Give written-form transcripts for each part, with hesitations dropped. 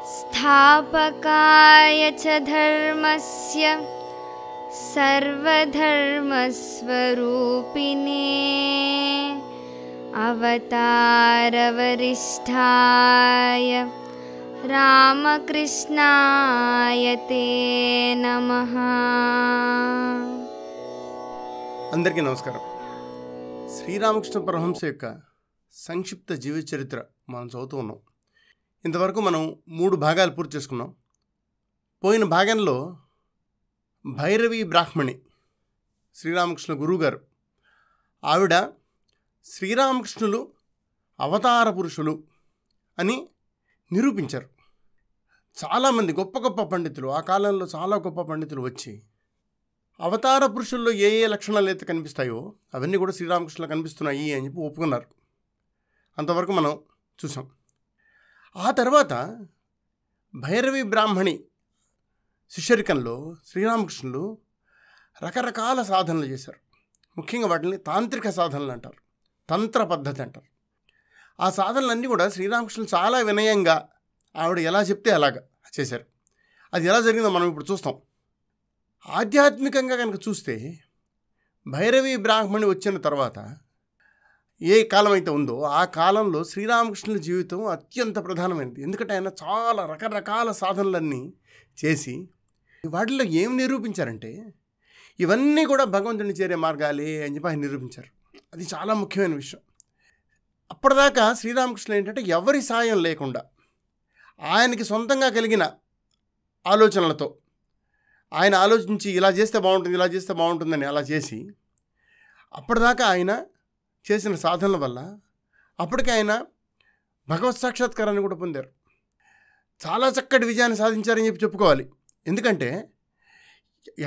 स्थापकाय च धर्मस्य सर्वधर्मस्वरूपिणे अवतारवरिष्ठाय రామకృష్ణాయ తే నమః. అందరికీ నమస్కారం. శ్రీరామకృష్ణ పరమహంస యొక్క సంక్షిప్త జీవిత చరిత్ర మనం చదువుతూ ఉన్నాం. ఇంతవరకు మనం 3 భాగాలు పూర్తి చేసుకున్నాం. పోయిన భాగంలో భైరవి బ్రాహ్మణి శ్రీరామకృష్ణ గురువుగారు, ఆవిడ శ్రీరామకృష్ణులు అవతార పురుషులు అని నిరూపించారు. చాలామంది గొప్ప గొప్ప పండితులు, ఆ కాలంలో చాలా గొప్ప పండితులు వచ్చి అవతార పురుషుల్లో ఏ ఏ లక్షణాలు అయితే కనిపిస్తాయో అవన్నీ కూడా శ్రీరామకృష్ణులు కనిపిస్తున్నాయి అని చెప్పి ఒప్పుకున్నారు. అంతవరకు మనం చూసాం. ఆ తర్వాత భైరవి బ్రాహ్మణి శిష్యరికంలో శ్రీరామకృష్ణులు రకరకాల సాధనలు చేశారు. ముఖ్యంగా వాటిని తాంత్రిక సాధనలు అంటారు, తంత్ర పద్ధతి అంటారు. ఆ సాధనలన్నీ కూడా శ్రీరామకృష్ణులు చాలా వినయంగా ఆవిడ ఎలా చెప్తే అలాగా చేశారు. అది ఎలా జరిగిందో మనం ఇప్పుడు చూస్తాం. ఆధ్యాత్మికంగా కనుక చూస్తే భైరవి బ్రాహ్మణి వచ్చిన తర్వాత ఏ కాలం అయితే ఉందో ఆ కాలంలో శ్రీరామకృష్ణుల జీవితం అత్యంత ప్రధానమైనది. ఎందుకంటే ఆయన చాలా రకరకాల సాధనలన్నీ చేసి వాటిలో ఏం నిరూపించారంటే ఇవన్నీ కూడా భగవంతుని చేరే మార్గాలే అని చెప్పి ఆయన నిరూపించారు. అది చాలా ముఖ్యమైన విషయం. అప్పటిదాకా శ్రీరామకృష్ణులు ఏంటంటే ఎవరి సాయం లేకుండా ఆయనకి సొంతంగా కలిగిన ఆలోచనలతో ఆయన ఆలోచించి ఇలా చేస్తే బాగుంటుంది, ఇలా చేస్తే బాగుంటుందని అలా చేసి అప్పటిదాకా ఆయన చేసిన సాధనల వల్ల అప్పటికి ఆయన భగవత్ సాక్షాత్కారాన్ని కూడా పొందారు. చాలా చక్కటి విజయాన్ని సాధించారని చెప్పి చెప్పుకోవాలి. ఎందుకంటే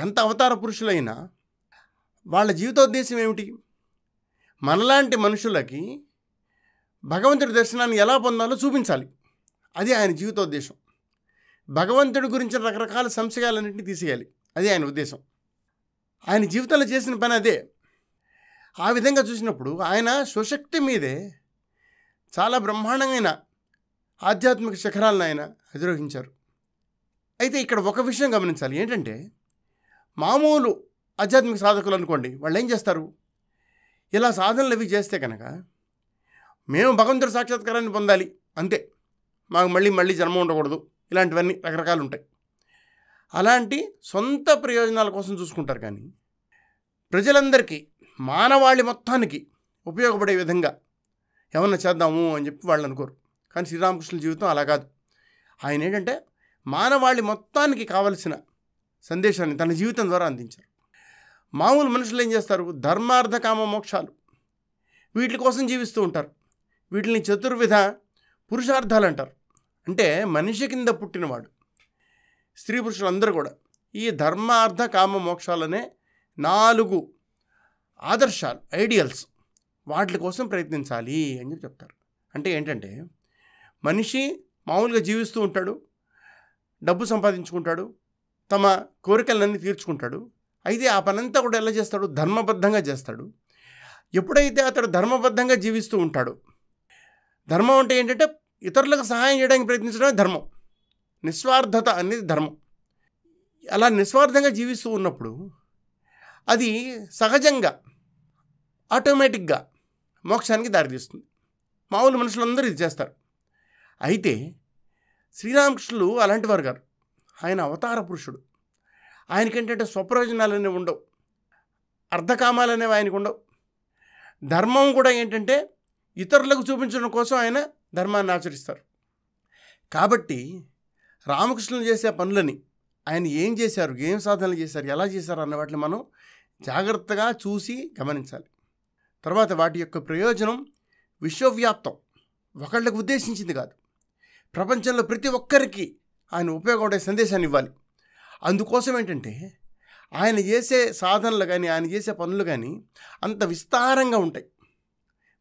ఎంత అవతార పురుషులైనా వాళ్ళ జీవితోద్దేశం ఏమిటి? మనలాంటి మనుషులకి భగవంతుడి దర్శనాన్ని ఎలా పొందాలో చూపించాలి. అది ఆయన జీవితోద్దేశం. భగవంతుడి గురించిన రకరకాల సంశయాలన్నింటినీ తీసేయాలి. అది ఆయన ఉద్దేశం. ఆయన జీవితంలో చేసిన పని అదే. ఆ విధంగా చూసినప్పుడు ఆయన స్వశక్తి మీదే చాలా బ్రహ్మాండమైన ఆధ్యాత్మిక శిఖరాలను ఆయన అధిరోహించారు. అయితే ఇక్కడ ఒక విషయం గమనించాలి. ఏంటంటే మామూలు ఆధ్యాత్మిక సాధకులు అనుకోండి, వాళ్ళు ఏం చేస్తారు? ఇలా సాధనలు అవి చేస్తే కనుక మేము భగవంతుడి సాక్షాత్కారాన్ని పొందాలి అంతే, మాకు మళ్ళీ జన్మ ఉండకూడదు, ఇలాంటివన్నీ రకరకాలు ఉంటాయి. అలాంటి సొంత ప్రయోజనాల కోసం చూసుకుంటారు. కానీ ప్రజలందరికీ, మానవాళి మొత్తానికి ఉపయోగపడే విధంగా ఏమన్నా చేద్దాము అని చెప్పి వాళ్ళు అనుకోరు. కానీ శ్రీరామకృష్ణుల జీవితం అలా కాదు. ఆయన ఏంటంటే మానవాళి మొత్తానికి కావలసిన సందేశాన్ని తన జీవితం ద్వారా అందించారు. మామూలు మనుషులు ఏం చేస్తారు? ధర్మార్థ కామ మోక్షాలు వీటి కోసం జీవిస్తూ ఉంటారు. వీటిని చతుర్విధ పురుషార్థాలు అంటారు. అంటే మనిషి కింద పుట్టినవాడు, స్త్రీ పురుషులందరూ కూడా ఈ ధర్మార్థ కామ మోక్షాలనే 4 ఆదర్శాలు, ఐడియల్స్, వాటి కోసం ప్రయత్నించాలి అని చెప్పి చెప్తారు. అంటే ఏంటంటే మనిషి మామూలుగా జీవిస్తూ ఉంటాడు, డబ్బు సంపాదించుకుంటాడు, తమ కోరికలన్నీ తీర్చుకుంటాడు. అయితే ఆ పనంతా కూడా ఎలా చేస్తాడు? ధర్మబద్ధంగా చేస్తాడు. ఎప్పుడైతే అతడు ధర్మబద్ధంగా జీవిస్తూ ఉంటాడో, ధర్మం అంటే ఏంటంటే ఇతరులకు సహాయం చేయడానికి ప్రయత్నించడమే ధర్మం. నిస్వార్థత అనేది ధర్మం. అలా నిస్వార్థంగా జీవిస్తూ ఉన్నప్పుడు అది సహజంగా ఆటోమేటిక్గా మోక్షానికి దారితీస్తుంది. మామూలు మనుషులందరూ ఇది చేస్తారు. అయితే శ్రీరామకృష్ణులు అలాంటి వారు గారు. ఆయన అవతార పురుషుడు. ఆయనకేంటంటే స్వప్రయోజనాలు అనేవి ఉండవు, అర్ధకామాలు అనేవి ఆయనకు ఉండవు. ధర్మం కూడా ఏంటంటే ఇతరులకు చూపించడం కోసం ఆయన ధర్మాన్ని ఆచరిస్తారు. కాబట్టి రామకృష్ణులు చేసే పనులని ఆయన ఏం చేశారు, ఏం సాధనలు చేశారు, ఎలా చేశారు అన్న వాటిని మనం జాగ్రత్తగా చూసి గమనించాలి. తర్వాత వాటి యొక్క ప్రయోజనం విశ్వవ్యాప్తం, ఒకళ్ళకు ఉద్దేశించింది కాదు, ప్రపంచంలో ప్రతి ఒక్కరికి ఆయన ఉపయోగపడే సందేశాన్ని ఇవ్వాలి. అందుకోసం ఏంటంటే ఆయన చేసే సాధనలు కానీ ఆయన చేసే పనులు కానీ అంత విస్తారంగా ఉంటాయి.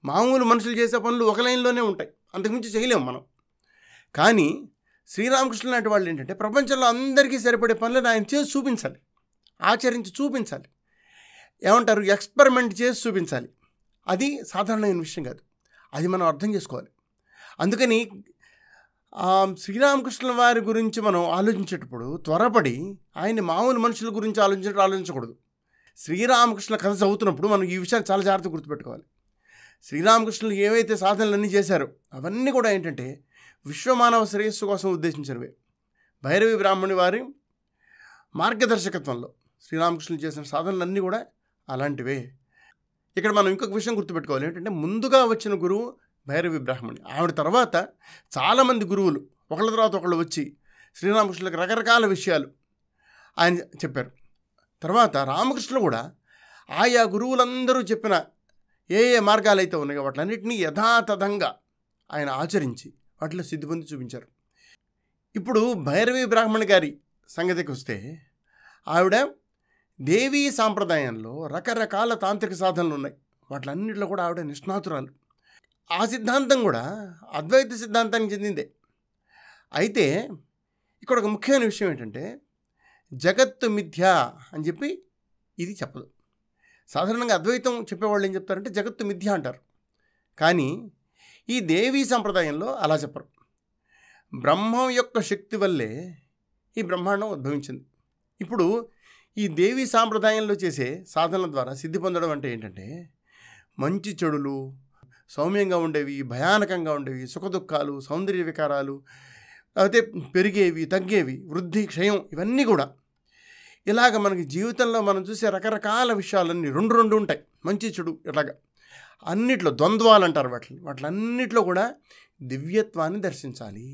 మామూలు మనుషులు చేసే పనులు ఒక లైన్లోనే ఉంటాయి, అంతకుమించి చేయలేము మనం. కానీ శ్రీరామకృష్ణులు లాంటి వాళ్ళు ఏంటంటే ప్రపంచంలో అందరికీ సరిపడే పనులను ఆయన చేసి చూపించాలి, ఆచరించి చూపించాలి. ఏమంటారు? ఎక్స్పెరిమెంట్ చేసి చూపించాలి. అది సాధారణమైన విషయం కాదు, అది మనం అర్థం చేసుకోవాలి. అందుకని శ్రీరామకృష్ణుల వారి గురించి మనం ఆలోచించేటప్పుడు త్వరపడి ఆయన మామూలు మనుషుల గురించి ఆలోచించకూడదు. శ్రీరామకృష్ణుల కథ చదువుతున్నప్పుడు మనం ఈ విషయాన్ని చాలా జాగ్రత్తగా గుర్తుపెట్టుకోవాలి. శ్రీరామకృష్ణులు ఏవైతే సాధనలన్నీ చేశారో అవన్నీ కూడా ఏంటంటే విశ్వమానవ శ్రేయస్సు కోసం ఉద్దేశించినవే. భైరవి బ్రాహ్మణి వారి మార్గదర్శకత్వంలో శ్రీరామకృష్ణులు చేసిన సాధనలన్నీ కూడా అలాంటివే. ఇక్కడ మనం ఇంకొక విషయం గుర్తుపెట్టుకోవాలి. ఏంటంటే ముందుగా వచ్చిన గురువు భైరవి బ్రాహ్మణి. ఆవిడ తర్వాత చాలామంది గురువులు ఒకళ్ళ తర్వాత ఒకళ్ళు వచ్చి శ్రీరామకృష్ణులకు రకరకాల విషయాలు ఆయన చెప్పారు. తర్వాత రామకృష్ణులు కూడా ఆయా గురువులందరూ చెప్పిన ఏ మార్గాలు అయితే ఉన్నాయో వాటిలన్నింటినీ యథాతథంగా ఆయన ఆచరించి వాటిలో సిద్ధి పొంది చూపించారు. ఇప్పుడు భైరవి బ్రాహ్మణి గారి సంగతికి వస్తే ఆవిడ దేవీ సాంప్రదాయంలో రకరకాల తాంత్రిక సాధనలు ఉన్నాయి. వాటిలన్నింటిలో కూడా ఆవిడ నిష్ణాతురాలు. ఆ సిద్ధాంతం కూడా అద్వైత సిద్ధాంతానికి చెందిందే. అయితే ఇక్కడ ఒక ముఖ్యమైన విషయం ఏంటంటే జగత్తు మిథ్య అని చెప్పి ఇది చెప్పదు. సాధారణంగా అద్వైతం చెప్పేవాళ్ళు ఏం చెప్తారంటే జగత్తు మిథ్య అంటారు. కానీ ఈ దేవీ సంప్రదాయంలో అలా చెప్పరు. బ్రహ్మం యొక్క శక్తి వల్లే ఈ బ్రహ్మాండం ఉద్భవించింది. ఇప్పుడు ఈ దేవీ సాంప్రదాయంలో చేసే సాధనల ద్వారా సిద్ధి పొందడం అంటే ఏంటంటే మంచి చెడులు, సౌమ్యంగా ఉండేవి, భయానకంగా ఉండేవి, సుఖదుఖాలు, సౌందర్య వికారాలు, అయితే పెరిగేవి, తగ్గేవి, వృద్ధి, క్షయం, ఇవన్నీ కూడా ఇలాగ మనకి జీవితంలో మనం చూసే రకరకాల విషయాలన్నీ రెండు ఉంటాయి. మంచి చెడు ఇలాగా అన్నిట్లో ద్వంద్వాలు అంటారు. వాటిలన్నిట్లో కూడా దివ్యత్వాన్ని దర్శించాలి.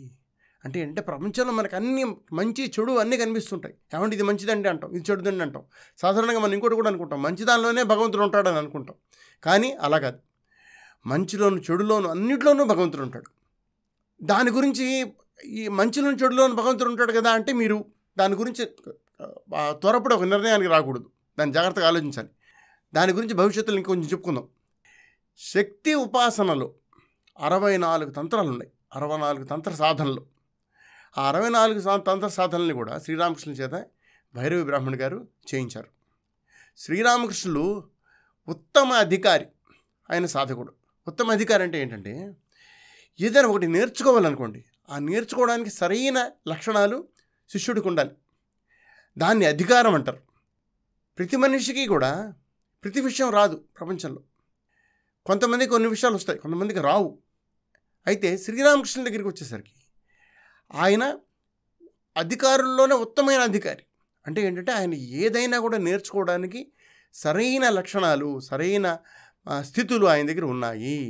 అంటే ప్రపంచంలో మనకు అన్ని మంచి చెడు అన్నీ కనిపిస్తుంటాయి. ఏమంటే ఇది మంచిదండి అంటాం, ఇది చెడుదండి అంటాం. సాధారణంగా మనం ఇంకోటి కూడా అనుకుంటాం, మంచిదానిలోనే భగవంతుడు ఉంటాడని అనుకుంటాం. కానీ అలా కాదు. మంచిలోను చెడులోను అన్నిట్లోనూ భగవంతుడు ఉంటాడు. దాని గురించి ఈ మంచిలోను చెడులోను భగవంతుడు ఉంటాడు కదా అంటే మీరు దాని గురించి త్వరపడి ఒక నిర్ణయానికి రాకూడదు. దాన్ని జాగ్రత్తగా ఆలోచించాలి. దాని గురించి భవిష్యత్తులో ఇంకొంచెం చెప్పుకుందాం. శక్తి ఉపాసనలో 64 తంత్రాలు ఉన్నాయి. 64 తంత్ర సాధనలు. ఆ 64 తంత్ర సాధనల్ని కూడా శ్రీరామకృష్ణుల చేత భైరవి బ్రాహ్మణి గారు చేయించారు. శ్రీరామకృష్ణులు ఉత్తమ అధికారి, ఆయన సాధకుడు. ఉత్తమ అధికారి అంటే ఏంటంటే ఏదైనా ఒకటి నేర్చుకోవాలనుకోండి, ఆ నేర్చుకోవడానికి సరైన లక్షణాలు శిష్యుడికి ఉండాలి. దాన్ని అధికారం అంటారు. ప్రతి మనిషికి కూడా ప్రతి విషయం రాదు ప్రపంచంలో. కొంతమందికి కొన్ని విషయాలు వస్తాయి, కొంతమందికి రావు. అయితే శ్రీరామకృష్ణుల దగ్గరికి వచ్చేసరికి ఆయన అధికారుల్లోనే ఉత్తమైన అధికారి. అంటే ఏంటంటే ఆయన ఏదైనా కూడా నేర్చుకోవడానికి సరైన లక్షణాలు, సరైన స్థితులు ఆయన దగ్గర ఉన్నాయి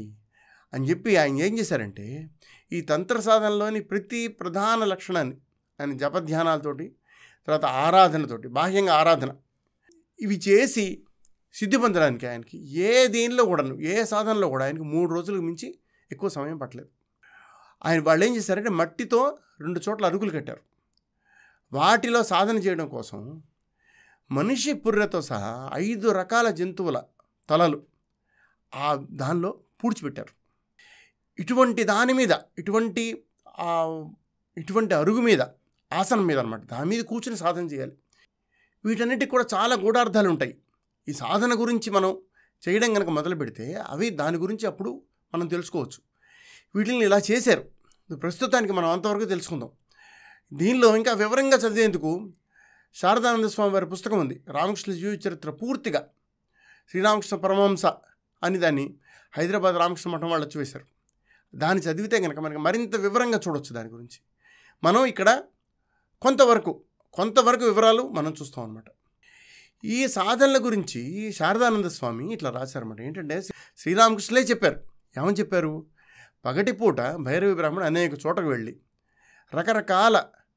అని చెప్పి ఆయన ఏం చేశారంటే ఈ తంత్ర సాధనలోని ప్రతి ప్రధాన లక్షణాన్ని ఆయన జపధ్యానాలతోటి, తర్వాత ఆరాధనతోటి, బాహ్యంగా ఆరాధన, ఇవి చేసి సిద్ధి పొందడానికి ఆయనకి దేనిలో కూడాను, ఏ సాధనలో కూడా ఆయనకి 3 రోజులకు మించి ఎక్కువ సమయం పట్టలేదు. వాళ్ళు ఏం చేశారంటే మట్టితో 2 చోట్ల అరుగులు కట్టారు. వాటిలో సాధన చేయడం కోసం మనిషి పుర్రెతో సహా 5 రకాల జంతువుల తలలు దానిలో పూడ్చిపెట్టారు. ఇటువంటి దాని మీద, ఇటువంటి అరుగు మీద, ఆసనం మీద అనమాట, దాని మీద కూర్చుని సాధన చేయాలి. వీటన్నిటికి కూడా చాలా గూఢార్థాలు ఉంటాయి. ఈ సాధన గురించి మనం చేయడం కనుక మొదలు పెడితే అవి దాని గురించి అప్పుడు మనం తెలుసుకోవచ్చు. వీటిని ఇలా చేశారు. ప్రస్తుతానికి మనం అంతవరకు తెలుసుకుందాం. దీనిలో ఇంకా వివరంగా చదివేందుకు శారదానంద స్వామి వారి పుస్తకం ఉంది, రామకృష్ణ జీవిత చరిత్ర పూర్తిగా. శ్రీరామకృష్ణ పరమహంస అని దాన్ని హైదరాబాద్ రామకృష్ణ మఠం వాళ్ళు వచ్చి వేశారు. దాన్ని చదివితే కనుక మనకి మరింత వివరంగా చూడవచ్చు దాని గురించి. మనం ఇక్కడ కొంతవరకు వివరాలు మనం చూస్తాం అన్నమాట. ఈ సాధనల గురించి శారదానంద స్వామి ఇట్లా రాశారన్నమాట. ఏంటంటే శ్రీరామకృష్ణులే చెప్పారు. ఏమని చెప్పారు? పగటిపూట భైరవి బ్రాహ్మణి అనేక చోటకు వెళ్ళి రకరకాల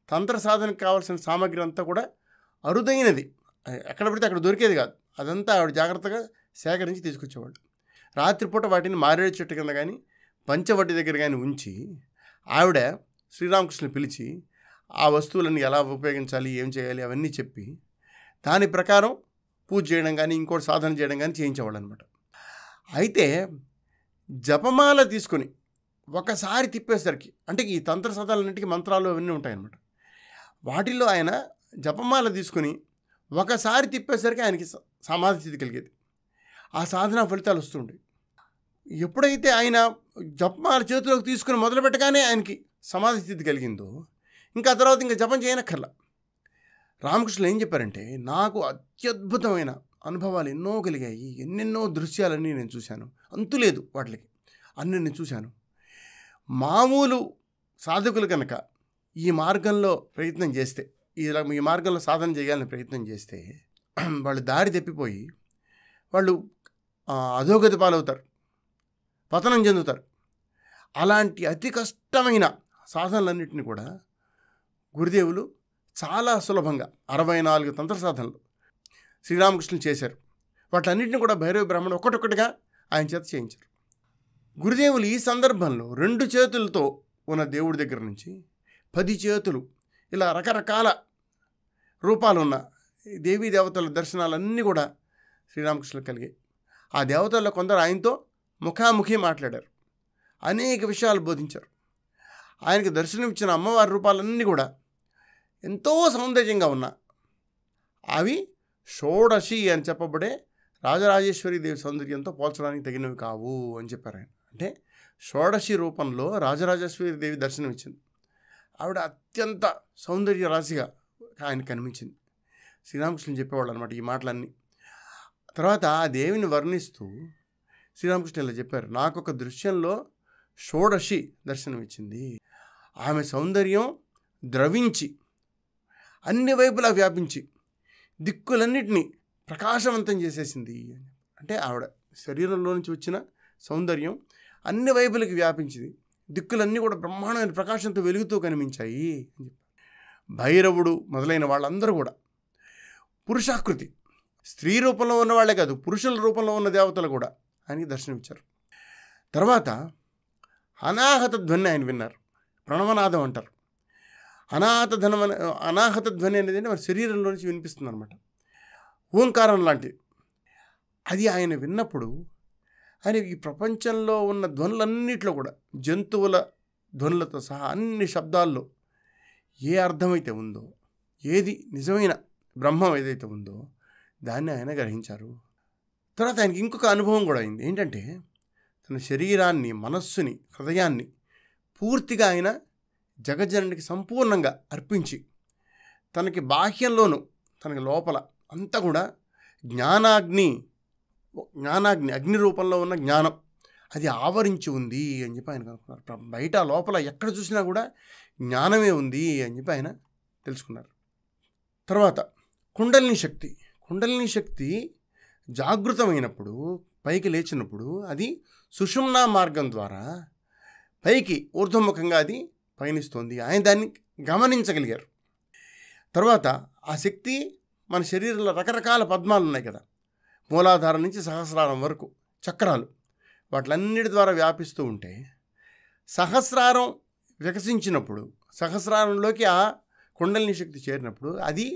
తంత్ర సాధనకు కావాల్సిన సామాగ్రి అంతా కూడా అరుదైనది, ఎక్కడ పడితే అక్కడ దొరికేది కాదు, అదంతా ఆవిడ జాగ్రత్తగా సేకరించి తీసుకొచ్చేవాళ్ళు. రాత్రిపూట వాటిని మారేడు చెట్టు కింద కానీ పంచవటి దగ్గర కానీ ఉంచి ఆవిడ శ్రీరామకృష్ణుని పిలిచి ఆ వస్తువులను ఎలా ఉపయోగించాలి, ఏం చేయాలి అవన్నీ చెప్పి దాని ప్రకారం పూజ చేయడం కానీ ఇంకోటి సాధన చేయడం కానీ చేయించేవాళ్ళు అనమాట. అయితే జపమాల తీసుకొని ఒకసారి తిప్పేసరికి, అంటే ఈ తంత్ర సాధనలన్నింటికి మంత్రాలు అవన్నీ ఉంటాయన్నమాట, వాటిల్లో ఆయన జపమాల తీసుకుని ఒకసారి తిప్పేసరికి ఆయనకి సమాధి స్థితి కలిగేది. ఆ సాధన ఫలితాలు వస్తుండే. ఎప్పుడైతే ఆయన జపమాల చేతిలోకి తీసుకుని మొదలు పెట్టగానే ఆయనకి సమాధి స్థితి కలిగిందో ఇంకా ఆ తర్వాత ఇంకా జపం చేయనక్కర్లా. రామకృష్ణులు ఏం చెప్పారంటే, నాకు అత్యద్భుతమైన అనుభవాలు ఎన్నో కలిగాయి, ఎన్నెన్నో దృశ్యాలన్నీ నేను చూశాను, అంతులేదు వాటికి, అన్నీ నేను చూశాను. మామూలు సాధకులు కనుక ఈ మార్గంలో ప్రయత్నం చేస్తే, ఈ మార్గంలో సాధన చేయాలని ప్రయత్నం చేస్తే వాళ్ళు దారి తప్పిపోయి వాళ్ళు అధోగతి పాలవుతారు, పతనం చెందుతారు. అలాంటి అతి కష్టమైన సాధనలన్నింటినీ కూడా గురుదేవులు చాలా సులభంగా 64 తంత్ర సాధనలు శ్రీరామకృష్ణులు చేశారు. వాటన్నింటినీ కూడా భైరవి బ్రాహ్మణుడు ఒక్కొక్కటిగా ఆయన చేత చేయించారు. గురుదేవులు ఈ సందర్భంలో 2 చేతులతో ఉన్న దేవుడి దగ్గర నుంచి 10 చేతులు ఇలా రకరకాల రూపాలు ఉన్న దేవీ దేవతల దర్శనాలన్నీ కూడా శ్రీరామకృష్ణులు కలిగాయి. ఆ దేవతల్లో కొందరు ఆయనతో ముఖాముఖి మాట్లాడారు, అనేక విషయాలు బోధించారు. ఆయనకి దర్శనం ఇచ్చిన అమ్మవారి రూపాలన్నీ కూడా ఎంతో సౌందర్యంగా ఉన్నా అవి షోడశి అని చెప్పబడే రాజరాజేశ్వరి దేవి సౌందర్యంతో పోల్చడానికి తగినవి కావు అని చెప్పారు ఆయన. అంటే షోడశి రూపంలో రాజరాజేశ్వరి దేవి దర్శనం ఇచ్చింది. ఆవిడ అత్యంత సౌందర్య రాశిగా ఆయన కనిపించింది. శ్రీరామకృష్ణులు చెప్పేవాళ్ళు అనమాట ఈ మాటలన్నీ. తర్వాత ఆ దేవిని వర్ణిస్తూ శ్రీరామకృష్ణ ఇలా చెప్పారు, నాకొక దృశ్యంలో షోడశి దర్శనం ఇచ్చింది. ఆమె సౌందర్యం ద్రవించి అన్ని వైపులా వ్యాపించి దిక్కులన్నిటినీ ప్రకాశవంతం చేసేసింది. అంటే ఆవిడ శరీరంలో నుంచి వచ్చిన సౌందర్యం అన్ని వైపులకి వ్యాపించింది, దిక్కులన్నీ కూడా బ్రహ్మాండమైన ప్రకాశంతో వెలుగుతూ కనిపించాయి అని చెప్పారు. భైరవుడు మొదలైన వాళ్ళందరూ కూడా పురుషాకృతి, స్త్రీ రూపంలో ఉన్న వాళ్ళే కాదు, పురుషుల రూపంలో ఉన్న దేవతలు కూడా ఆయనకి దర్శనమిచ్చారు. తర్వాత అనాహత ధ్వని ఆయన విన్నారు, ప్రణవనాదం అంటారు. అనాహత ధ్వని అనేది మన శరీరంలో నుంచి వినిపిస్తుంది అనమాట, ఓంకారం లాంటిది. అది ఆయన విన్నప్పుడు ఆయన ఈ ప్రపంచంలో ఉన్న ధ్వనులన్నింటిలో కూడా జంతువుల ధ్వనులతో సహా అన్ని శబ్దాల్లో ఏ అర్థమైతే ఉందో, ఏది నిజమైన బ్రహ్మం ఏదైతే ఉందో దాన్ని ఆయన గ్రహించారు. తర్వాత ఆయనకి ఇంకొక అనుభవం కూడా అయింది. ఏంటంటే తన శరీరాన్ని, మనస్సుని, హృదయాన్ని పూర్తిగా ఆయన జగజ్జననికి సంపూర్ణంగా అర్పించి తనకి బాహ్యంలోనూ తనకి లోపల అంతా కూడా జ్ఞానాగ్ని అగ్ని రూపంలో ఉన్న జ్ఞానం అది ఆవరించి ఉంది అని చెప్పి ఆయన కనుక్కున్నారు. బయట లోపల ఎక్కడ చూసినా కూడా జ్ఞానమే ఉంది అని చెప్పి ఆయన తెలుసుకున్నారు. తర్వాత కుండలిని శక్తి జాగృతమైనప్పుడు, పైకి లేచినప్పుడు అది సుషుమ్నా మార్గం ద్వారా పైకి ఊర్ధ్వముఖంగా అది పయనిస్తోంది. ఆయన దాన్ని గమనించగలిగారు. తర్వాత ఆ శక్తి మన శరీరంలో రకరకాల పద్మాలు ఉన్నాయి కదా, మూలాధారం నుంచి సహస్రారం వరకు చక్రాలు, వాటిలన్నిటి ద్వారా వ్యాపిస్తూ ఉంటే సహస్రారం వికసించినప్పుడు, సహస్రారంలోకి ఆ కుండలిని శక్తి చేరినప్పుడు అది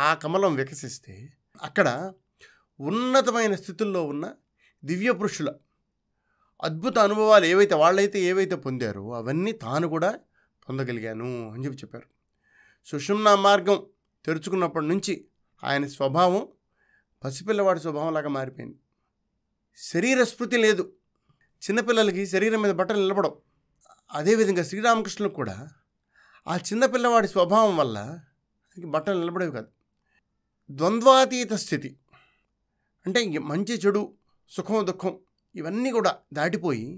ఆ కమలం వికసిస్తే అక్కడ ఉన్నతమైన స్థితుల్లో ఉన్న దివ్య పురుషుల అద్భుత అనుభవాలు ఏవైతే పొందారో అవన్నీ తాను కూడా పొందగలిగాను అని చెప్పారు. సుషుమ్నా మార్గం తెరుచుకున్నప్పటి నుంచి ఆయన స్వభావం పసిపిల్లవాడి స్వభావంలాగా మారిపోయింది. శరీర స్మృతి లేదు, చిన్నపిల్లలకి శరీరం మీద బట్టలు నిలబడవు. అదేవిధంగా శ్రీరామకృష్ణులకు కూడా ఆ చిన్నపిల్లవాడి స్వభావం వల్ల బట్టలు నిలబడేవి కాదు. ద్వంద్వాతీత స్థితి అంటే మంచి చెడు, సుఖం దుఃఖం ఇవన్నీ కూడా దాటిపోయి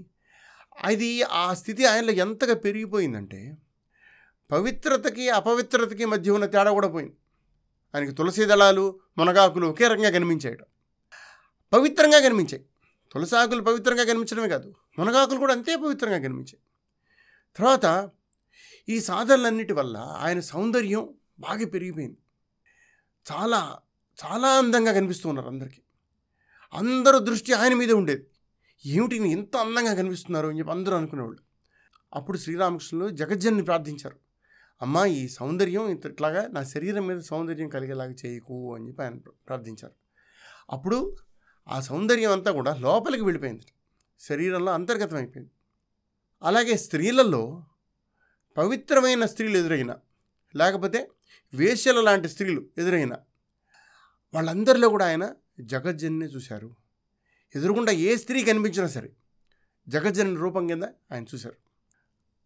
అది ఆ స్థితి ఆయనలో ఎంతగా పెరిగిపోయిందంటే పవిత్రతకి అపవిత్రతకి మధ్య ఉన్న తేడా కూడా పోయింది. ఆయనకి తులసి దళాలు, మునగాకులు ఒకే రకంగా కనిపించాయి, పవిత్రంగా కనిపించాయి. తులసి ఆకులు పవిత్రంగా కనిపించడమే కాదు, మునగాకులు కూడా అంతే పవిత్రంగా కనిపించాయి. తర్వాత ఈ సాధనలన్నిటి వల్ల ఆయన సౌందర్యం బాగా పెరిగిపోయింది. చాలా చాలా అందంగా కనిపిస్తూ ఉన్నారు అందరికీ. అందరూ దృష్టి ఆయన మీదే ఉండేది. ఏమిటి ఇంత అందంగా కనిపిస్తున్నారు అని చెప్పి అందరూ అనుకునేవాళ్ళు. అప్పుడు శ్రీరామకృష్ణులు జగజ్జన్ని ప్రార్థించారు, అమ్మ ఈ సౌందర్యం ఇట్లాగా నా శరీరం మీద సౌందర్యం కలిగేలాగా చేయకు అని చెప్పి ఆయన ప్రార్థించారు. అప్పుడు ఆ సౌందర్యం అంతా కూడా లోపలికి వెళ్ళిపోయింది, శరీరంలో అంతర్గతం అయిపోయింది. అలాగే స్త్రీలలో పవిత్రమైన స్త్రీలు ఎదురైనా, లేకపోతే వేశ్యల లాంటి స్త్రీలు ఎదురైనా వాళ్ళందరిలో కూడా ఆయన జగజ్జన్ని చూశారు. ఎదురుగుండా ఏ స్త్రీ కనిపించినా సరే జగజ్జని రూపం కింద ఆయన చూశారు.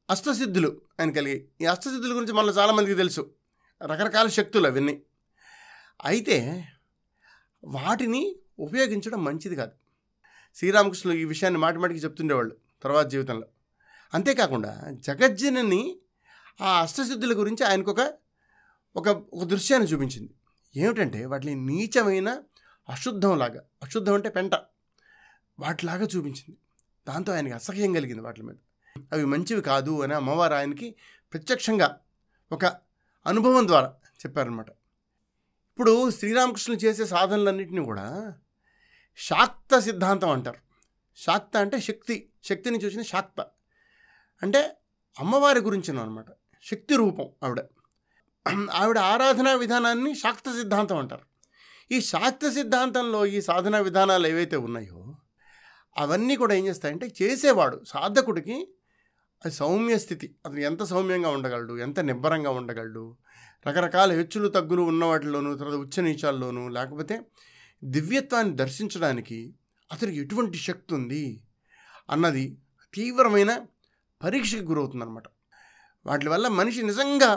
అష్టసిద్ధులు ఆయన కలిగి. ఈ అష్టసిద్ధుల గురించి మనలో చాలామందికి తెలుసు, రకరకాల శక్తులు అవన్నీ. అయితే వాటిని ఉపయోగించడం మంచిది కాదు. శ్రీరామకృష్ణులు ఈ విషయాన్ని మాటిమాటికి చెప్తుండేవాళ్ళు తర్వాత జీవితంలో. అంతేకాకుండా జగజ్జనని ఆ అష్టసిద్ధుల గురించి ఆయనకు ఒక దృశ్యాన్ని చూపించింది. ఏమిటంటే వాటిని నీచమైన అశుద్ధంలాగా, అశుద్ధం అంటే పెంట, వాటిలాగా చూపించింది. దాంతో ఆయనకి అసహ్యం కలిగింది వాటి మీద. అవి మంచివి కాదు అని అమ్మవారు ఆయనకి ప్రత్యక్షంగా ఒక అనుభవం ద్వారా చెప్పారనమాట. ఇప్పుడు శ్రీరామకృష్ణులు చేసే సాధనలన్నింటినీ కూడా శాక్త సిద్ధాంతం అంటారు. శాక్త అంటే శక్తిని చూసిన శాక్త అంటే అమ్మవారి గురించిన అనమాట, శక్తి రూపం ఆవిడ ఆరాధనా విధానాన్ని శాక్త సిద్ధాంతం అంటారు. ఈ శాక్త సిద్ధాంతంలో ఈ సాధనా విధానాలు ఏవైతే ఉన్నాయో అవన్నీ కూడా ఏం చేస్తాయంటే చేసేవాడు సాధకుడికి అది సౌమ్య స్థితి, అతను ఎంత సౌమ్యంగా ఉండగలడు, ఎంత నిబ్బరంగా ఉండగలడు, రకరకాల హెచ్చులు తగ్గులు ఉన్న వాటిలోనూ, తర్వాత ఉచ్చ నీచాల్లోనూ, లేకపోతే దివ్యత్వాన్ని దర్శించడానికి అతనికి ఎటువంటి శక్తి ఉంది అన్నది తీవ్రమైన పరీక్షకు గురవుతుందన్నమాట. వాటి వల్ల మనిషి నిజంగా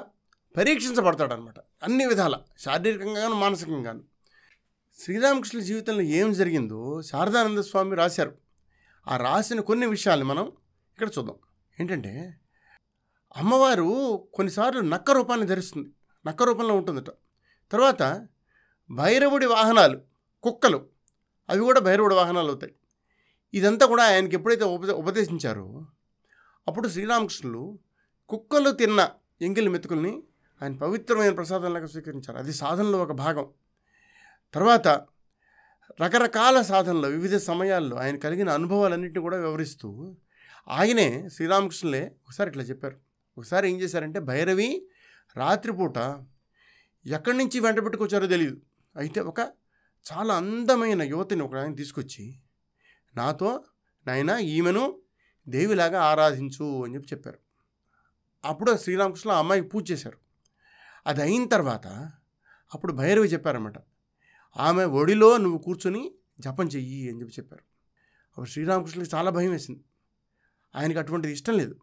పరీక్షించబడతాడనమాట, అన్ని విధాల, శారీరకంగాను మానసికంగాను. శ్రీరామకృష్ణుల జీవితంలో ఏం జరిగిందో శారదానంద స్వామి రాశారు. ఆ రాసిన కొన్ని విషయాలు మనం ఇక్కడ చూద్దాం. ఏంటంటే అమ్మవారు కొన్నిసార్లు నక్క రూపాన్ని ధరిస్తుంది, నక్క రూపంలో ఉంటుందట. తర్వాత భైరవుడి వాహనాలు కుక్కలు, అవి కూడా భైరవుడి వాహనాలు అవుతాయి. ఇదంతా కూడా ఆయనకి ఎప్పుడైతే ఉపదేశించారో అప్పుడు శ్రీరామకృష్ణులు కుక్కలు తిన్న ఎంగిలి మెతుకుల్ని ఆయన పవిత్రమైన ప్రసాదంలాగా స్వీకరించారు. అది సాధనలో ఒక భాగం. తర్వాత రకరకాల సాధనలు వివిధ సమయాల్లో ఆయన కలిగిన అనుభవాలన్నింటినీ కూడా వివరిస్తూ ఆయనే శ్రీరామకృష్ణులే ఒకసారి ఇట్లా చెప్పారు. ఒకసారి ఏం చేశారంటే భైరవి రాత్రిపూట ఎక్కడి నుంచి వెంట పెట్టుకొచ్చారో తెలియదు, అయితే ఒక చాలా అందమైన యువతిని ఒక ఆయన తీసుకొచ్చి నాతో నాయన ఈమెను దేవిలాగా ఆరాధించు అని చెప్పారు. అప్పుడు శ్రీరామకృష్ణ ఆ అమ్మాయికి పూజ చేశారు. అది అయిన తర్వాత అప్పుడు భైరవి చెప్పారన్నమాట, ఆమె ఒడిలో నువ్వు కూర్చొని జపం చెయ్యి అని చెప్పారు. అప్పుడు శ్రీరామకృష్ణుడికి చాలా భయం వేసింది. ఆయనకి అటువంటిది ఇష్టం లేదు.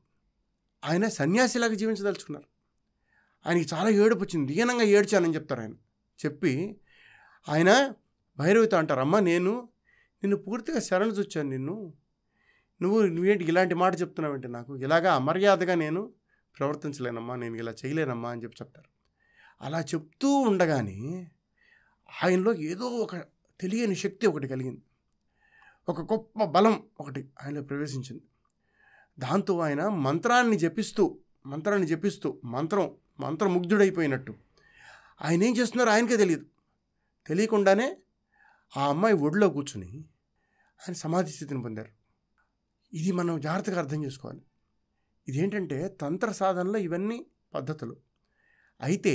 ఆయన సన్యాసిలాగా జీవించదలుచుకున్నారు. ఆయనకి చాలా ఏడుపు వచ్చింది, దీనంగా ఏడ్చానని చెప్తారు ఆయన. చెప్పి ఆయన భైరవితో అంటారు, అమ్మ నిన్ను పూర్తిగా శరణు చూచాను, నువ్వేంటి ఇలాంటి మాట చెప్తున్నావంటే నాకు ఇలాగా అమర్యాదగా నేను ప్రవర్తించలేనమ్మా, నేను ఇలా చేయలేనమ్మా అని చెప్తారు. అలా చెప్తూ ఉండగానే ఆయనలో ఏదో ఒక తెలియని శక్తి ఒకటి కలిగింది, ఒక గొప్ప బలం ఒకటి ఆయనలో ప్రవేశించింది. దాంతో ఆయన మంత్రాన్ని జపిస్తూ మంత్రముగ్ధుడైపోయినట్టు ఆయన ఏం చేస్తున్నారో ఆయనకే తెలియకుండానే ఆ అమ్మాయి ఒడిలో కూర్చుని ఆయన సమాధి స్థితిని పొందారు. ఇది మనం జాగ్రత్తగా అర్థం చేసుకోవాలి. ఇదేంటంటే తంత్ర సాధనలో ఇవన్నీ పద్ధతులు. అయితే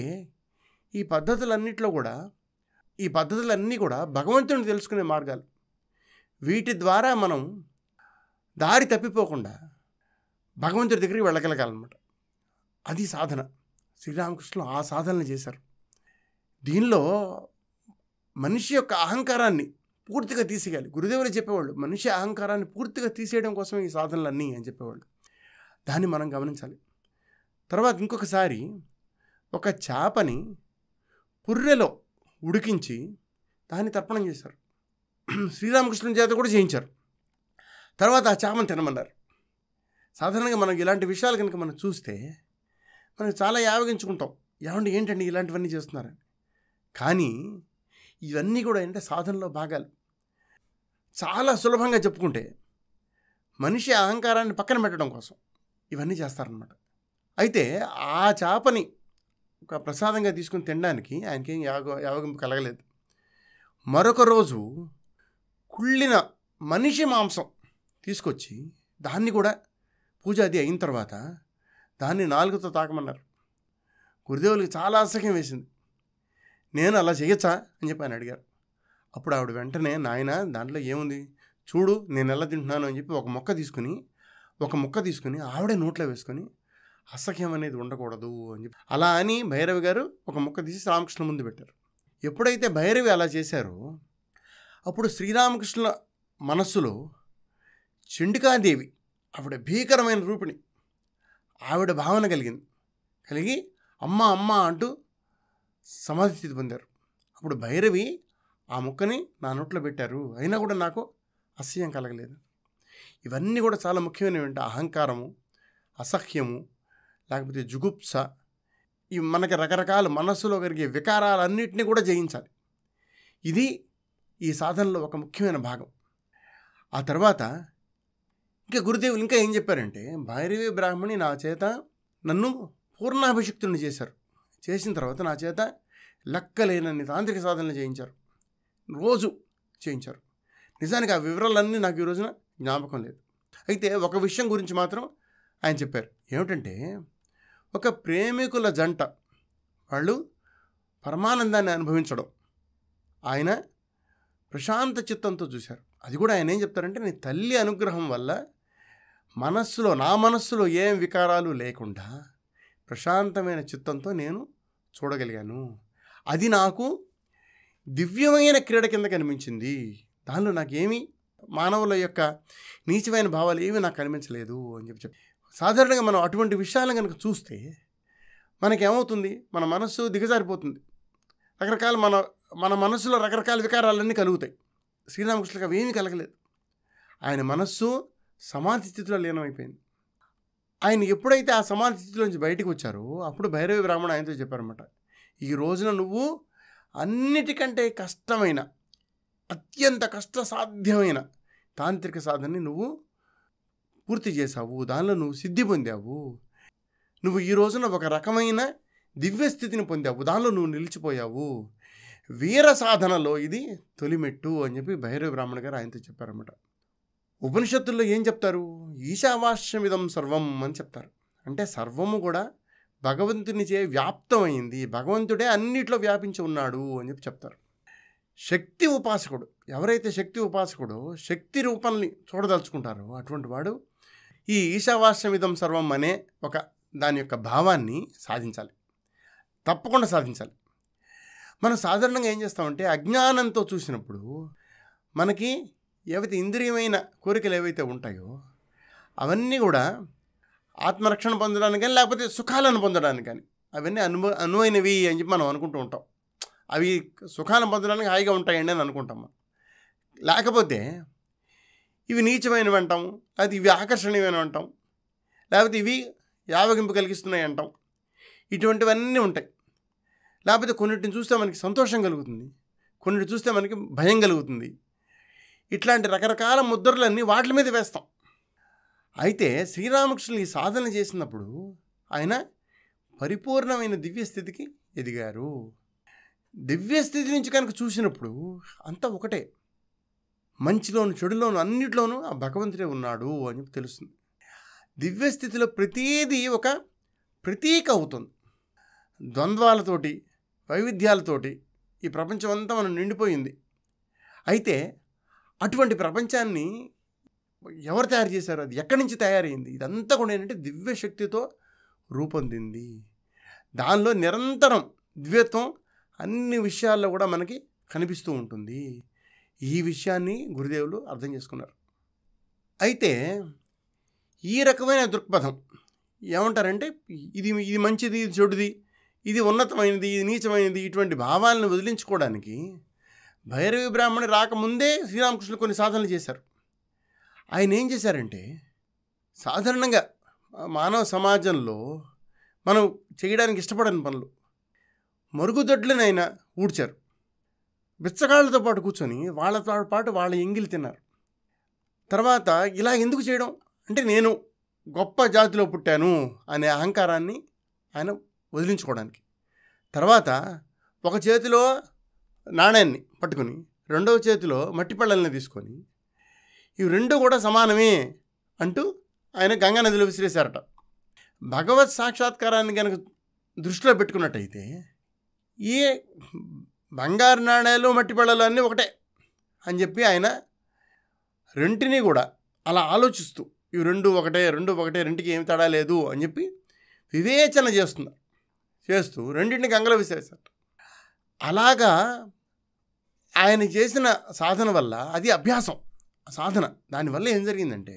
ఈ పద్ధతులన్నీ కూడా భగవంతుని తెలుసుకునే మార్గాలు. వీటి ద్వారా మనం దారి తప్పిపోకుండా భగవంతుడి దగ్గరికి వెళ్ళగలగాలన్నమాట. అది సాధన. శ్రీరామకృష్ణులు ఆ సాధనలు చేశారు. దీనిలో మనిషి యొక్క అహంకారాన్ని పూర్తిగా తీసేయాలి. గురుదేవులు చెప్పేవాళ్ళు మనిషి అహంకారాన్ని పూర్తిగా తీసేయడం కోసం ఈ సాధనలన్నీ అని చెప్పేవాళ్ళు. దాన్ని మనం గమనించాలి. తర్వాత ఇంకొకసారి ఒక చేపని పుర్రెలో ఉడికించి దాన్ని తర్పణం చేశారు. శ్రీరామకృష్ణుని చేత కూడా చేయించారు. తర్వాత ఆ చేపను తినమన్నారు. సాధారణంగా మనం ఇలాంటి విషయాలు కనుక మనం చూస్తే మనకు చాలా యావగించుకుంటాం, ఏంటండి ఇలాంటివన్నీ చేస్తున్నారని. కానీ ఇవన్నీ కూడా ఏంటంటే సాధనలో భాగాలు. చాలా సులభంగా చెప్పుకుంటే మనిషి అహంకారాన్ని పక్కన పెట్టడం కోసం ఇవన్నీ చేస్తారనమాట. అయితే ఆ చేపని ఒక ప్రసాదంగా తీసుకుని తినడానికి ఆయనకేం యావగింపు కలగలేదు. మరొక రోజు కుళ్ళిన మనిషి మాంసం తీసుకొచ్చి దాన్ని కూడా పూజ అది అయిన తర్వాత దాన్ని నాలుగుతో తాకమన్నారు. గురుదేవులకి చాలా అసహ్యం వేసింది. నేను అలా చేయొచ్చా అని చెప్పి ఆయన అడిగారు. అప్పుడు ఆవిడ వెంటనే నాయన దాంట్లో ఏముంది చూడు నేను ఎలా తింటున్నాను అని చెప్పి ఒక ముక్క తీసుకుని ఆవిడే నోట్లో వేసుకొని అసహ్యం అనేది ఉండకూడదు అని చెప్పి అలా అని భైరవి గారు ఒక ముక్క తీసి రామకృష్ణ ముందు పెట్టారు. ఎప్పుడైతే భైరవి అలా చేశారో అప్పుడు శ్రీరామకృష్ణుల మనస్సులో చండికాదేవి, ఆవిడ భీకరమైన రూపిణి, ఆవిడ భావన కలిగి అమ్మ అమ్మ అంటూ సమాధి స్థితి పొందారు. అప్పుడు భైరవి ఆ ముక్కని నా నోట్లో పెట్టారు, అయినా కూడా నాకు అసహ్యం కలగలేదు. ఇవన్నీ కూడా చాలా ముఖ్యమైనవి. అహంకారము, అసహ్యము, లేకపోతే జుగుప్స, ఇవి మనకి రకరకాల మనస్సులో కలిగే వికారాలన్నింటినీ కూడా జయించాలి. ఇది ఈ సాధనలో ఒక ముఖ్యమైన భాగం. ఆ తర్వాత ఇంకా గురుదేవులు ఇంకా ఏం చెప్పారంటే, భైరవి బ్రాహ్మణి నా చేత నన్ను పూర్ణాభిషిక్తుని చేశారు. చేసిన తర్వాత నా చేత లెక్కలేనన్ని తాంత్రిక సాధనలు చేయించారు, రోజు చేయించారు. నిజానికి ఆ వివరాలన్నీ నాకు ఈ రోజున జ్ఞాపకం లేదు. అయితే ఒక విషయం గురించి మాత్రం ఆయన చెప్పారు. ఏమిటంటే, ఒక ప్రేమికుల జంట వాళ్ళు పరమానందాన్ని అనుభవించడం ఆయన ప్రశాంత చిత్తంతో చూశారు. అది కూడా ఆయన ఏం చెప్తారంటే, నీ తల్లి అనుగ్రహం వల్ల నా మనస్సులో ఏం వికారాలు లేకుండా ప్రశాంతమైన చిత్తంతో నేను చూడగలిగాను. అది నాకు దివ్యమైన క్రీడ కింద కనిపించింది. దానిలో నాకేమీ మానవుల యొక్క నీచమైన భావాలు ఏమీ నాకు కనిపించలేదు అని చెప్పి సాధారణంగా మనం అటువంటి విషయాలను కనుక చూస్తే మనకేమవుతుంది, మన మనస్సు దిగజారిపోతుంది. రకరకాల మన మనస్సులో రకరకాల వికారాలన్నీ కలుగుతాయి. శ్రీరామకృష్ణులకు అవి ఏమీ కలగలేదు. ఆయన మనస్సు సమాధి స్థితిలో లీనమైపోయింది. ఆయన ఎప్పుడైతే ఆ సమాధి స్థితిలోంచి బయటకు వచ్చారో అప్పుడు భైరవి బ్రాహ్మణ ఆయనతో చెప్పారన్నమాట, ఈ రోజున నువ్వు అన్నిటికంటే కష్టమైన, అత్యంత కష్టసాధ్యమైన తాంత్రిక సాధనని నువ్వు పూర్తి చేశావు, దానిలో నువ్వు సిద్ధి పొందావు. నువ్వు ఈ రోజున ఒక రకమైన దివ్యస్థితిని పొందావు, దానిలో నువ్వు నిలిచిపోయావు. వీర సాధనలో ఇది తొలిమెట్టు అని చెప్పి భైరవి బ్రాహ్మణ గారు ఆయనతో చెప్పారన్నమాట. ఉపనిషత్తుల్లో ఏం చెప్తారు, ఈశావాస్యమిదం సర్వం అని చెప్తారు. అంటే సర్వము కూడా భగవంతునిచే వ్యాప్తమైంది, భగవంతుడే అన్నిట్లో వ్యాపించి ఉన్నాడు అని చెప్పి చెప్తారు. శక్తి ఉపాసకుడు, ఎవరైతే శక్తి ఉపాసకుడో శక్తి రూపాన్ని చూడదలుచుకుంటారో అటువంటి వాడు ఈ ఈశావాస్యమిదం సర్వం అనే ఒక దాని యొక్క భావాన్ని సాధించాలి, తప్పకుండా సాధించాలి. మనం సాధారణంగా ఏం చేస్తామంటే, అజ్ఞానంతో చూసినప్పుడు మనకి ఏవైతే ఇంద్రియమైన కోరికలు ఏవైతే ఉంటాయో అవన్నీ కూడా ఆత్మరక్షణ పొందడానికి కానీ లేకపోతే సుఖాలను పొందడానికి కానీ అవన్నీ అనువైనవి అని చెప్పి మనం అనుకుంటూ ఉంటాం. అవి సుఖాలను పొందడానికి హాయిగా ఉంటాయండి అని అనుకుంటాం మనం. లేకపోతే ఇవి నీచమైనవి అంటాం, లేకపోతే ఇవి ఆకర్షణీయమైన అంటాం, లేకపోతే ఇవి యావగింపు కలిగిస్తున్నాయి అంటాం. ఇటువంటివన్నీ ఉంటాయి. లేకపోతే కొన్నిటిని చూస్తే మనకి సంతోషం కలుగుతుంది, కొన్నిటిని చూస్తే మనకి భయం కలుగుతుంది. ఇట్లాంటి రకరకాల ముద్రలన్నీ వాటి మీద వేస్తాం. అయితే శ్రీరామకృష్ణులు ఈ సాధన చేసినప్పుడు ఆయన పరిపూర్ణమైన దివ్యస్థితికి ఎదిగారు. దివ్యస్థితి నుంచి కనుక చూసినప్పుడు అంతా ఒకటే, మంచిలోను చెడులోను అన్నిట్లోనూ ఆ భగవంతుడే ఉన్నాడు అని చెప్పి తెలుస్తుంది. దివ్యస్థితిలో ప్రతీదీ ఒక ప్రతీక అవుతుంది. ద్వంద్వాలతోటి, వైవిధ్యాలతోటి ఈ ప్రపంచం అంతా మనం నిండిపోయింది. అయితే అటువంటి ప్రపంచాన్ని ఎవరు తయారు చేశారు, అది ఎక్కడి నుంచి తయారైంది, ఇదంతా కూడా ఏంటంటే దివ్యశక్తితో రూపొందింది. దానిలో నిరంతరం దివ్యత్వం అన్ని విషయాల్లో కూడా మనకి కనిపిస్తూ ఉంటుంది. ఈ విషయాన్ని గురుదేవులు అర్థం చేసుకున్నారు. అయితే ఈ రకమైన దృక్పథం ఏమంటారంటే, ఇది మంచిది, ఇది చెడుది, ఇది ఉన్నతమైనది, ఇది నీచమైనది, ఇటువంటి భావాలను వదిలించుకోవడానికి భైరవి బ్రాహ్మణి రాకముందే శ్రీరామకృష్ణులు కొన్ని సాధనలు చేశారు. ఆయన ఏం చేశారంటే, సాధారణంగా మానవ సమాజంలో మనం చేయడానికి ఇష్టపడని పనులు, మరుగుదొడ్లను ఆయన ఊడ్చారు. బిచ్చగాళ్ళతో పాటు కూర్చొని వాళ్ళతో పాటు వాళ్ళ ఎంగిలి తిన్నారు. తర్వాత ఇలా ఎందుకు చేయడం అంటే, నేను గొప్ప జాతిలో పుట్టాను అనే అహంకారాన్ని ఆయన వదిలించుకోవడానికి. తర్వాత ఒక చేతిలో నాణ్యాన్ని పట్టుకుని రెండవ చేతిలో మట్టి పళ్ళల్ని తీసుకొని ఇవి రెండు కూడా సమానమే అంటూ ఆయన గంగా నదిలో విసిరేశారట. భగవత్ సాక్షాత్కారాన్ని కనుక దృష్టిలో పెట్టుకున్నట్టయితే ఈ బంగారు నాణ్యాలు మట్టి పళ్ళలు అన్నీ ఒకటే అని చెప్పి ఆయన రెంటిని కూడా అలా ఆలోచిస్తూ ఇవి రెండు ఒకటే రెండుకి ఏమి తేడా లేదు అని చెప్పి వివేచన చేస్తూ రెండింటిని గంగలో విసిరేశారు. అలాగా ఆయన చేసిన సాధన వల్ల, అది అభ్యాసం సాధన, దానివల్ల ఏం జరిగిందంటే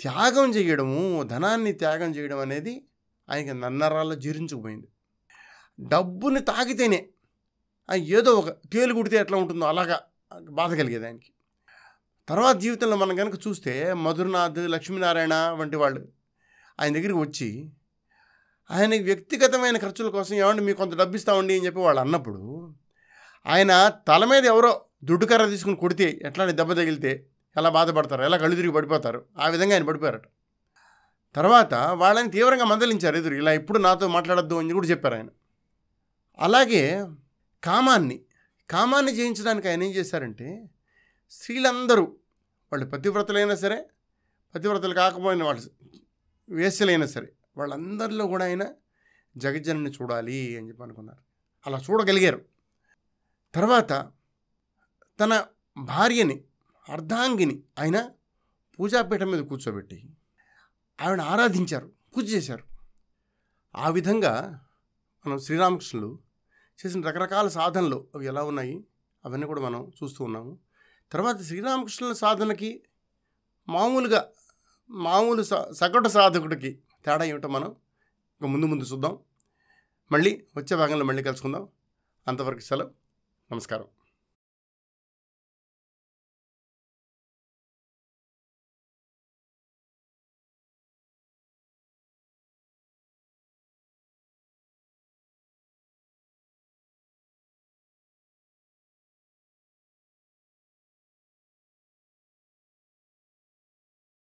త్యాగం చేయడము, ధనాన్ని త్యాగం చేయడం అనేది ఆయనకి నన్నరాల్లో జీర్ణించుకుపోయింది. డబ్బుని తాగితేనే ఏదో ఒక తేలు కుడితే ఎట్లా ఉంటుందో అలాగా బాధ కలిగేది ఆయనకి. తర్వాత జీవితంలో మనం కనుక చూస్తే మధురనాథ్, లక్ష్మీనారాయణ వంటి వాళ్ళు ఆయన దగ్గరికి వచ్చి ఆయనకి వ్యక్తిగతమైన ఖర్చుల కోసం ఏమంటే మీకు కొంత డబ్బు ఇస్తామండి అని చెప్పి వాళ్ళు అన్నప్పుడు ఆయన తల మీద ఎవరో దుడ్డుకర్ర తీసుకుని కొడితే ఎట్లాంటి దెబ్బ తగిలితే ఎలా బాధపడతారు, ఎలా కళ్ళు తిరిగి పడిపోతారు, ఆ విధంగా ఆయన పడిపోయారట. తర్వాత వాళ్ళని తీవ్రంగా మందలించారు ఎదురు, ఇలా ఎప్పుడు నాతో మాట్లాడద్దు అని కూడా చెప్పారు ఆయన. అలాగే కామాన్ని జయించడానికి ఆయన ఏం చేశారంటే స్త్రీలందరూ వాళ్ళు పతివ్రతలైనా సరే, పతివ్రతలు కాకపోయిన వాళ్ళు వేశ్యలైనా సరే, వాళ్ళందరిలో కూడా ఆయన జగజ్జనని చూడాలి అని చెప్పి అనుకున్నారు. అలా చూడగలిగారు. తర్వాత తన భార్యని అర్ధాంగిని ఆయన పూజాపీఠం మీద కూర్చోబెట్టి ఆవిడ ఆరాధించారు, పూజ చేశారు. ఆ విధంగా మనం శ్రీరామకృష్ణులు చేసిన రకరకాల సాధనలు అవి ఎలా ఉన్నాయి అవన్నీ కూడా మనం చూస్తూ ఉన్నాము. తర్వాత శ్రీరామకృష్ణుల సాధనకి మామూలు సగటు సాధకుడికి తేడా ఏమిటో మనం ఇంకా ముందు చూద్దాం. మళ్ళీ వచ్చే భాగంలో మళ్ళీ కలుసుకుందాం. అంతవరకు సెలవు. నమస్కారం.